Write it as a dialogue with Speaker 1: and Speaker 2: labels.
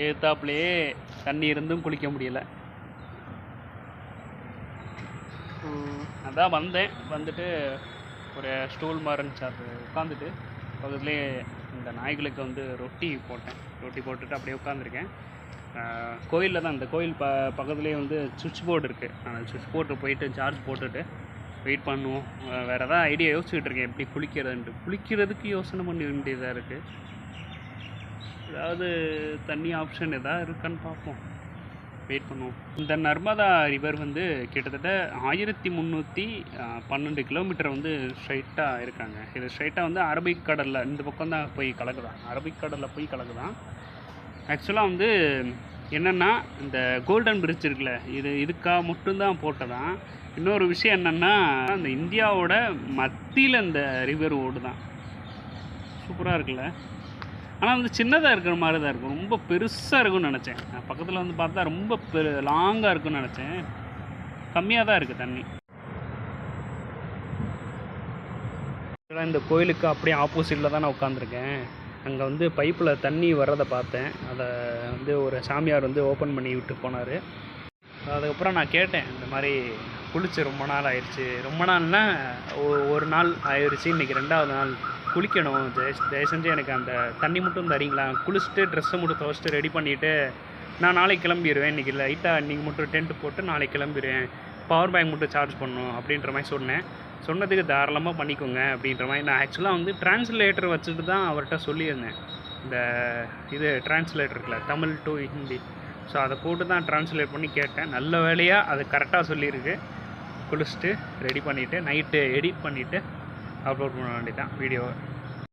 Speaker 1: எதிர்த்தாப்புலேயே தண்ணி இருந்தும் குளிக்க முடியல. அதான் வந்தேன். வந்துட்டு ஒரு ஸ்டூல் மாதிரி இருந்துச்சு, அது உட்காந்துட்டு பக்கத்துலேயே இந்த நாய்களுக்கு வந்து ரொட்டி போட்டுட்டு அப்படியே உட்காந்துருக்கேன். கோயிலில் தான், இந்த கோயில் பக்கத்துலேயே வந்து சுவிட்ச் போர்டு இருக்குது. அந்த சுவிட்ச் போர்டு போயிட்டு சார்ஜ் போட்டுட்டு வெயிட் பண்ணுவோம். வேறு எதாவது ஐடியா யோசிச்சுக்கிட்டு இருக்கேன், எப்படி குளிக்கிறதுக்கு யோசனை பண்ண வேண்டியதாக இருக்குது. ஏதாவது தண்ணி ஆப்ஷன் எதாவது இருக்கான்னு பார்ப்போம், வெயிட் பண்ணுவோம். இந்த நர்மதா ரிவர் வந்து கிட்டத்தட்ட 1312 கிலோமீட்டர் வந்து ஸ்ட்ரைட்டாக இருக்காங்க. இது ஸ்ட்ரைட்டாக வந்து அரபிக்கடலில் இந்த பக்கம் தான் போய் கலக்குதான், அரபிக்கடலில் போய் கலக்குதான். ஆக்சுவலாக வந்து என்னென்னா, இந்த கோல்டன் பிரிட்ஜ் இருக்குல்ல, இதுக்காக மட்டும்தான் போட்டதான். இன்னொரு விஷயம் என்னென்னா, அந்த இந்தியாவோட மத்தியில் இந்த ரிவர் ஓடுதான். சூப்பராக இருக்குல்ல. ஆனால் வந்து சின்னதாக இருக்கிற மாதிரி தான் இருக்கும், ரொம்ப பெருசாக இருக்கும்னு நினச்சேன். நான் பக்கத்தில் வந்து பார்த்தா ரொம்ப லாங்காக இருக்குன்னு நினச்சேன். கம்மியாக தான் இருக்குது தண்ணி. இந்த கோயிலுக்கு அப்படியே ஆப்போசிட்டில் தான் நான் உட்காந்துருக்கேன். அங்கே வந்து பைப்பில் தண்ணி வர்றதை பார்த்தேன். அதை வந்து ஒரு சாமியார் வந்து ஓப்பன் பண்ணி விட்டு போனார். அதுக்கப்புறம் நான் கேட்டேன், இந்த மாதிரி குளிச்சு ரொம்ப நாள் ஆயிடுச்சு. ரொம்ப நாள்னா ஒரு நாள் ஆயிடுச்சு, இன்றைக்கி 2வது நாள். குளிக்கணும், தயவு செஞ்சு எனக்கு அந்த தண்ணி மட்டும் தரீங்களா? குளிச்சுட்டு ட்ரெஸ்ஸை மட்டும் துவைச்சிட்டு ரெடி பண்ணிவிட்டு நான் நாளைக்கு கிளம்பிடுவேன். இன்றைக்கி லைட்டாக இன்றைக்கி மட்டும் டென்ட்டு போட்டு நாளைக்கு கிளம்பிடுவேன். பவர் பேங்க் மட்டும் சார்ஜ் பண்ணணும் அப்படின்ற மாதிரி சொன்னேன். சொன்னதுக்கு தாராளமாக பண்ணிக்கோங்க அப்படின்ற மாதிரி. நான் ஆக்சுவலாக வந்து டிரான்ஸ்லேட்டர் வச்சுட்டு தான் அவர்கிட்ட சொல்லியிருந்தேன். இந்த டிரான்ஸ்லேட்டர் இருக்குல்ல, தமிழ் டு ஹிந்தி, ஸோ அதை போட்டு தான் ட்ரான்ஸ்லேட் பண்ணி கேட்டேன். நல்ல வேலையாக அது கரெக்டாக சொல்லியிருக்கு. குளிச்சுட்டு ரெடி பண்ணிவிட்டு நைட்டு எடிட் பண்ணிவிட்டு அப்லோட் பண்ண வேண்டியதான் வீடியோவை.